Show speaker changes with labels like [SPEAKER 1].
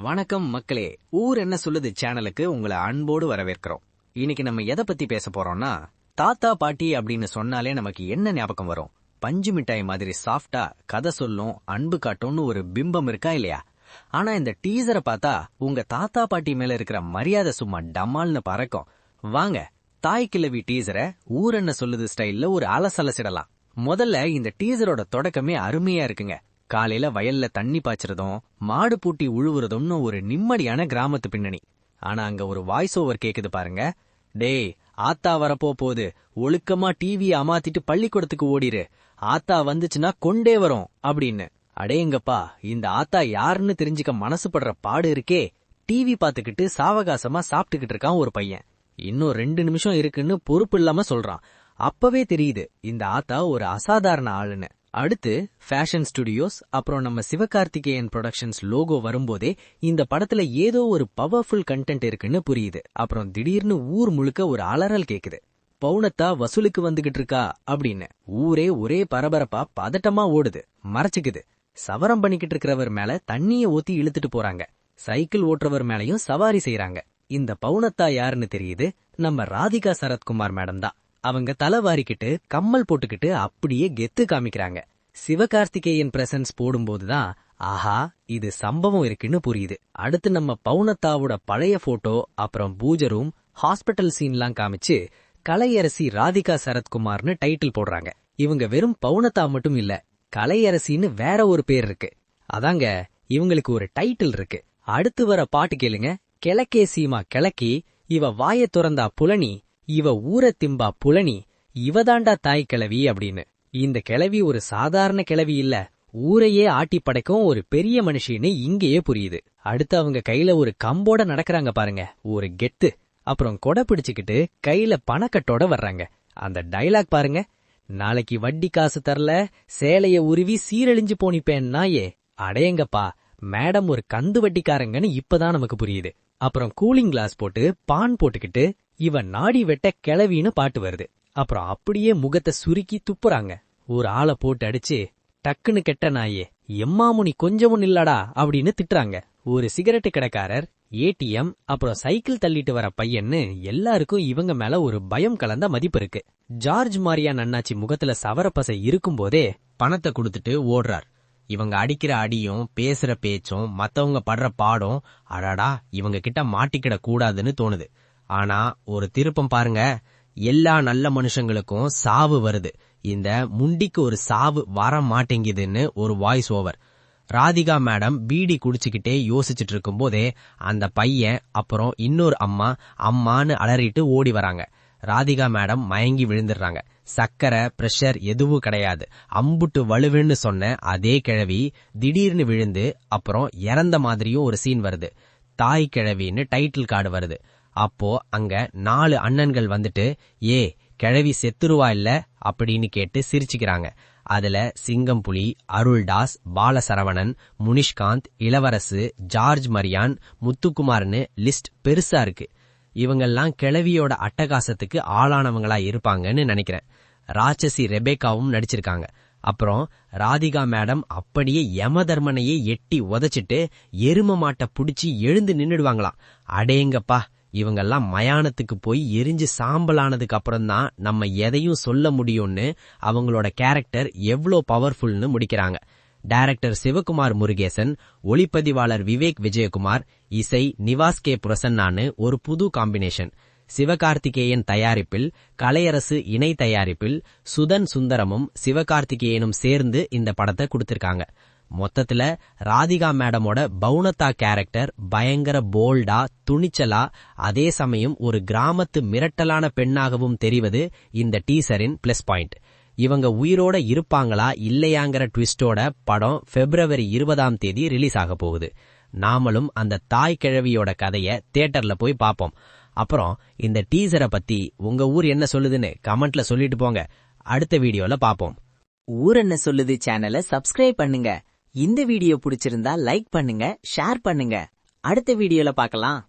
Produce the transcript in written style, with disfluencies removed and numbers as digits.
[SPEAKER 1] வணக்கம் மக்களே, ஊர் என்ன சொல்லுது சேனலுக்கு உங்களை அன்போடு வரவேற்கிறோம். இன்னைக்கு நம்ம எதை பத்தி பேச போறோம்னா, தாத்தா பாட்டி அப்படின்னு சொன்னாலே நமக்கு என்ன ஞாபகம் வரும்? பஞ்சு மிட்டாய் மாதிரி சாஃப்டா கதை சொல்லும், அன்பு காட்டும்னு ஒரு பிம்பம் இருக்கா இல்லையா? ஆனா இந்த டீசரை பார்த்தா உங்க தாத்தா பாட்டி மேல இருக்கிற மரியாதை சும்மா டமால்னு பறக்கும். வாங்க, தாய் கிழவி டீசரை ஊர் என்ன சொல்லுது ஸ்டைல்ல ஒரு அலசலசிடலாம். முதல்ல இந்த டீசரோட தொடக்கமே அருமையா இருக்குங்க. காலையில வயல்ல தண்ணி பாய்ச்சறதும் மாடு பூட்டி உழுவுறதும்னு ஒரு நிம்மதியான கிராமத்து பின்னணி. ஆனா அங்க ஒரு வாய்ஸ் ஓவர் கேக்குது பாருங்க. டேய், ஆத்தா வரப்போ போது, ஒழுக்கமா டிவியை அமாத்திட்டு பள்ளிக்கூடத்துக்கு ஓடிரு, ஆத்தா வந்துச்சுன்னா கொண்டே வரும் அப்படின்னு. அடேங்கப்பா, இந்த ஆத்தா யாருன்னு தெரிஞ்சுக்க மனசு படுற பாடு இருக்கே. டிவி பாத்துக்கிட்டு சாவகாசமா சாப்பிட்டுக்கிட்டு இருக்கான் ஒரு பையன். இன்னும் 2 நிமிஷம் இருக்குன்னு பொறுப்பு இல்லாம சொல்றான். அப்பவே தெரியுது இந்த ஆத்தா ஒரு அசாதாரண ஆளுன்னு. அடுத்து ஃபேஷன் ஸ்டுடியோஸ், அப்புறம் நம்ம சிவகார்த்திகேயன் ப்ரொடக்ஷன்ஸ் லோகோ வரும்போதே இந்த படத்துல ஏதோ ஒரு பவர்ஃபுல் கண்டென்ட் இருக்குன்னு புரியுது. அப்புறம் திடீர்னு ஊர் முழுக்க ஒரு அலறல் கேக்குது. பவுனத்தா வசூலுக்கு வந்துகிட்டு இருக்கா அப்படின்னு. ஊரே ஒரே பரபரப்பா பதட்டமா ஓடுது, மறைச்சுக்குது. சவரம் பண்ணிக்கிட்டு இருக்கிறவர் மேல தண்ணிய ஊத்தி இழுத்துட்டு போறாங்க. சைக்கிள் ஓட்டுறவர் மேலையும் சவாரி செய்யறாங்க. இந்த பவுனத்தா யாருன்னு தெரியுது, நம்ம ராதிகா சரத்குமார் மேடம் தான். அவங்க தலைவாரிக்கிட்டு கம்மல் போட்டுக்கிட்டு அப்படியே கெத்து காமிக்கிறாங்க. சிவகார்த்திகேயன் பிரசன்ஸ் போடும்போதுதான் ஆஹா, இது சம்பவம் இருக்குன்னு புரியுது. அடுத்து நம்ம பவுனத்தாவோட பழைய போட்டோ, அப்புறம் பூஜை ரூம், ஹாஸ்பிட்டல் சீன்லாம் காமிச்சு கலையரசி ராதிகா சரத்குமார்னு டைட்டில் போடுறாங்க. இவங்க வெறும் பவுனத்தா மட்டும் இல்ல, கலையரசின்னு வேற ஒரு பேர் இருக்கு. அதாங்க, இவங்களுக்கு ஒரு டைட்டில் இருக்கு. அடுத்து வர பாட்டு கேளுங்க. கிழக்கே சீமா கிழக்கி, இவ வாய துறந்தா புலனி, இவ ஊர திம்பா புலனி, இவதாண்டா தாய் கிழவி அப்படின்னு. இந்த கிழவி ஒரு சாதாரண கிழவி இல்ல, ஊரையே ஆட்டி படைக்கும் ஒரு பெரிய மனுஷின்னு இங்கேயே புரியுது. அடுத்து அவங்க கையில ஒரு கம்போட நடக்கறாங்க பாருங்க, ஒரு கெத்து. அப்புறம் கொடை பிடிச்சுக்கிட்டு கையில பணக்கட்டோட வர்றாங்க. அந்த டைலாக் பாருங்க. நாளைக்கு வட்டி காசு தரல, சேலைய உருவி சீரழிஞ்சு போனிப்பேன்னா ஏ. அடையங்கப்பா, மேடம் ஒரு கந்து வட்டிக்காரங்கன்னு இப்பதான் நமக்கு புரியுது. அப்புறம் கூலிங் கிளாஸ் போட்டு பான் போட்டுக்கிட்டு இவன் நாடி வெட்ட கிளவின்னு பாட்டு வருது. அப்புறம் அப்படியே முகத்தை சுருக்கி துப்புறாங்க. ஒரு ஆளை போட்டு அடிச்சு, டக்குன்னு கெட்ட நாயே, எம்மாமுனி கொஞ்சமும் இல்லடா அப்படின்னு திட்டுறாங்க. ஒரு சிகரெட்டு கடைக்காரர், ஏடிஎம், அப்புறம் சைக்கிள் தள்ளிட்டு வர பையன்னு எல்லாருக்கும் இவங்க மேல ஒரு பயம் கலந்த மதிப்பு இருக்கு. ஜார்ஜ் மாரியான் அண்ணாச்சி முகத்துல சவரப்பசை இருக்கும் போதே பணத்தை கொடுத்துட்டு ஓடுறார். இவங்க அடிக்கிற அடியும் பேசுற பேச்சும் மத்தவங்க படுற பாடம், அடாடா இவங்க கிட்ட மாட்டிக்கிட கூடாதுன்னு தோணுது. ஆனா ஒரு திருப்பம் பாருங்க, எல்லா நல்ல மனுஷங்களுக்கும் சாவு வருது, இந்த முண்டிக்கு ஒரு சாவு வர மாட்டேங்குதுன்னு ஒரு வாய்ஸ் ஓவர். ராதிகா மேடம் பீடி குடிச்சுக்கிட்டே யோசிச்சுட்டு இருக்கும் போதே அந்த பையன் அப்புறம் இன்னொரு அம்மா அம்மான்னு அலறிட்டு ஓடி வராங்க. ராதிகா மேடம் மயங்கி விழுந்துடுறாங்க. சக்கரை பிரஷர் எதுவும் கிடையாது, அம்புட்டு வலுவுன்னு சொன்ன அதே கிழவி திடீர்னு விழுந்து அப்புறம் இறந்த மாதிரியும் ஒரு சீன் வருது. தாய் கிழவின்னு டைட்டில் கார்டு வருது. அப்போ அங்க 4 அண்ணன்கள் வந்துட்டு, ஏ கிழவி செத்துருவா இல்ல அப்படின்னு கேட்டு சிரிச்சுக்கிறாங்க. அதுல சிங்கம்புலி, அருள்தாஸ், பாலசரவணன், முனிஷ்காந்த், இளவரசு, ஜார்ஜ் மரியான், முத்துக்குமார்னு லிஸ்ட் பெருசா இருக்கு. இவங்கெல்லாம் கிழவியோட அட்டகாசத்துக்கு ஆளானவங்களா இருப்பாங்கன்னு நினைக்கிறேன். ராட்சசி ரெபேக்காவும் நடிச்சிருக்காங்க. அப்புறம் ராதிகா மேடம் அப்படியே யமதர்மனையே எட்டி உதச்சிட்டு எரும மாட்டை புடிச்சு எழுந்து நின்னுடுவாங்களாம். அடேங்கப்பா, இவங்கெல்லாம் மயானத்துக்கு போய் எரிஞ்சு சாம்பலானதுக்கு அப்புறம் தான் நம்ம எதையும் சொல்ல முடியும்னு அவங்களோட கேரக்டர் எவ்வளோ பவர்ஃபுல்னு முடிக்கிறாங்க. டைரக்டர் சிவகுமார் முருகேசன், ஒளிப்பதிவாளர் விவேக் விஜயகுமார், இசை நிவாஸ் கே பிரசன்னான்னு ஒரு புது காம்பினேஷன். சிவகார்த்திகேயன் தயாரிப்பில், கலையரசு இணை தயாரிப்பில் சுதன் சுந்தரமும் சிவகார்த்திகேயனும் சேர்ந்து இந்த படத்தை கொடுத்திருக்காங்க. மொத்தத்துல ராதிகா மேடமோட பவுனத்தா கேரக்டர் பயங்கர போல்டா, துணிச்சலா, அதே சமயம் ஒரு கிராமத்து மிரட்டலான பெண்ணாகவும் தெரிவது இந்த டீசரின் பிளஸ் பாயிண்ட். இவங்க உயிரோட இருப்பாங்களா இல்லையாங்கிற ட்விஸ்டோட படம் February 20 ரிலீஸ் ஆக போகுது. நாமளும் அந்த தாய் கிழவியோட கதைய தியேட்டர்ல போய் பாப்போம். அப்புறம் இந்த டீசரை பத்தி உங்க ஊர் என்ன சொல்லுதுன்னு கமெண்ட்ல சொல்லிட்டு போங்க. அடுத்த வீடியோல பாப்போம்.
[SPEAKER 2] ஊர் என்ன சொல்லுது சேனலை சப்ஸ்கிரைப் பண்ணுங்க. இந்த வீடியோ பிடிச்சிருந்தா லைக் பண்ணுங்க, ஷேர் பண்ணுங்க. அடுத்த வீடியோல பார்க்கலாம்.